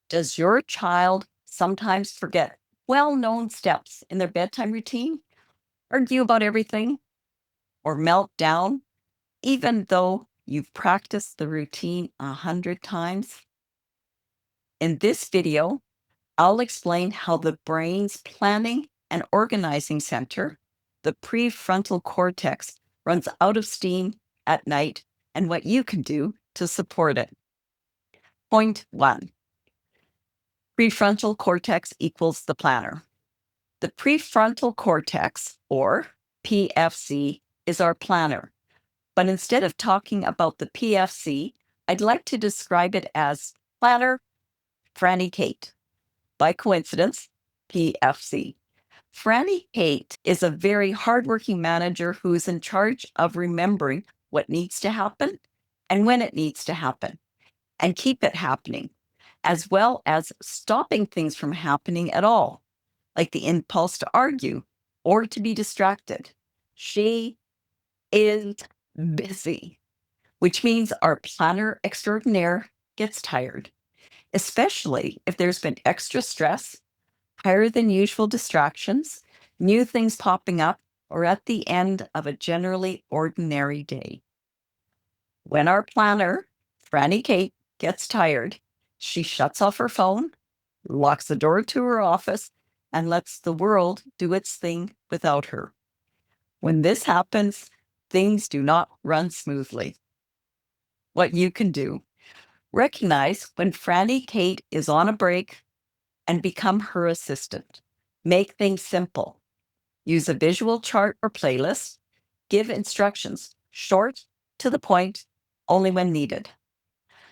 Does your child sometimes forget well-known steps in their bedtime routine, argue about everything, or melt down, even though you've practiced the routine 100 times? In this video, I'll explain how the brain's planning and organizing center, the prefrontal cortex, runs out of steam at night and what you can do to support it. Point one, prefrontal cortex equals the planner. The prefrontal cortex, or PFC, is our planner. But instead of talking about the PFC, I'd like to describe it as Planner Franny Kate. By coincidence, PFC. Franny Kate is a very hardworking manager who is in charge of remembering what needs to happen and when it needs to happen and keep it happening, as well as stopping things from happening at all, like the impulse to argue or to be distracted. She is busy, which means our planner extraordinaire gets tired, especially if there's been extra stress, higher than usual distractions, new things popping up, or at the end of a generally ordinary day. When our planner, Franny Kate, gets tired, she shuts off her phone, locks the door to her office, and lets the world do its thing without her. When this happens, things do not run smoothly. What you can do: recognize when Franny Kate is on a break and become her assistant. Make things simple. Use a visual chart or playlist. Give instructions, short, to the point, only when needed.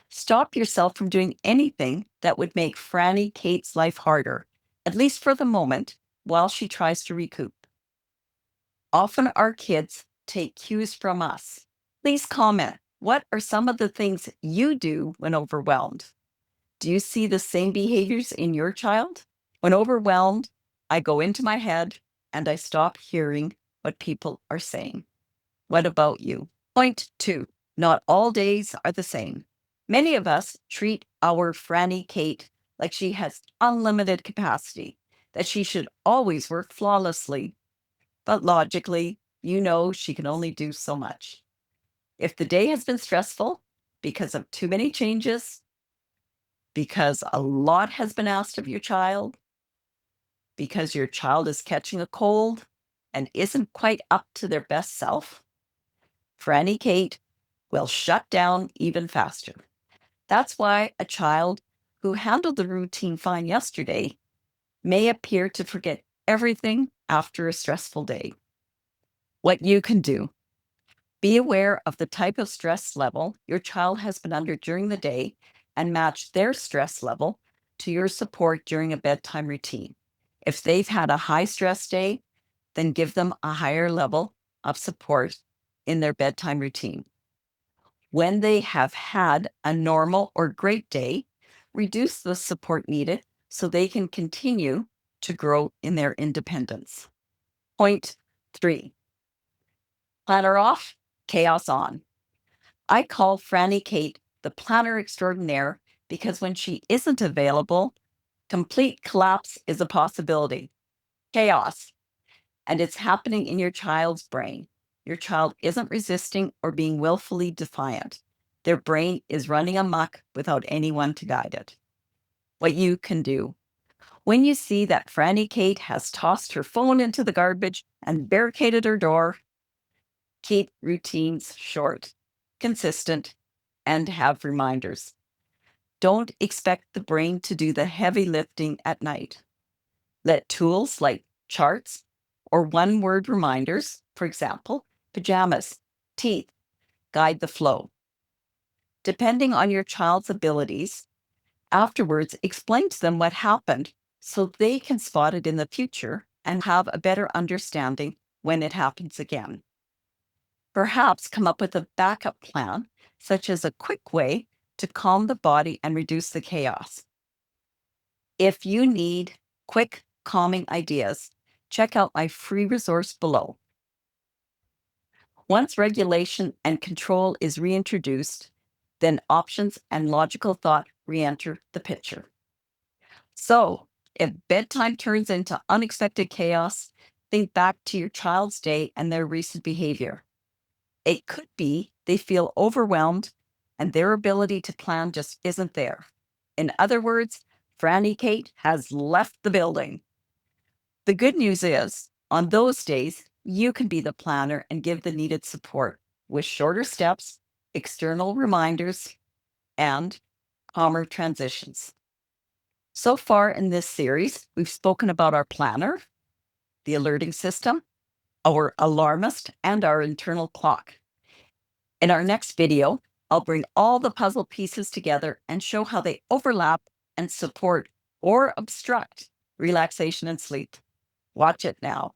Stop yourself from doing anything that would make Franny Kate's life harder, at least for the moment, while she tries to recoup. Often our kids take cues from us. Please comment. What are some of the things you do when overwhelmed? Do you see the same behaviors in your child? When overwhelmed, I go into my head and I stop hearing what people are saying. What about you? Point two, not all days are the same. Many of us treat our Franny Kate like she has unlimited capacity, that she should always work flawlessly. But logically, you know she can only do so much. If the day has been stressful because of too many changes, because a lot has been asked of your child, because your child is catching a cold and isn't quite up to their best self, Franny Kate will shut down even faster. That's why a child who handled the routine fine yesterday may appear to forget everything after a stressful day. What you can do: be aware of the type of stress level your child has been under during the day and match their stress level to your support during a bedtime routine. If they've had a high stress day, then give them a higher level of support in their bedtime routine. When they have had a normal or great day, reduce the support needed so they can continue to grow in their independence. Point three, planner off, chaos on. I call Franny Kate the planner extraordinaire because when she isn't available, complete collapse is a possibility. Chaos. And it's happening in your child's brain. Your child isn't resisting or being willfully defiant. Their brain is running amok without anyone to guide it. What you can do: when you see that Franny Kate has tossed her phone into the garbage and barricaded her door, keep routines short, consistent, and have reminders. Don't expect the brain to do the heavy lifting at night. Let tools like charts or one-word reminders, for example, pajamas, teeth, guide the flow. Depending on your child's abilities, afterwards explain to them what happened so they can spot it in the future and have a better understanding when it happens again. Perhaps come up with a backup plan, such as a quick way to calm the body and reduce the chaos. If you need quick calming ideas, check out my free resource below. Once regulation and control is reintroduced, then options and logical thought re-enter the picture. So, if bedtime turns into unexpected chaos, think back to your child's day and their recent behavior. It could be they feel overwhelmed and their ability to plan just isn't there. In other words, Franny Kate has left the building. The good news is, on those days, you can be the planner and give the needed support with shorter steps, external reminders, and calmer transitions. So far in this series, we've spoken about our planner, the alerting system, our alarmist, and our internal clock. In our next video, I'll bring all the puzzle pieces together and show how they overlap and support or obstruct relaxation and sleep. Watch it now.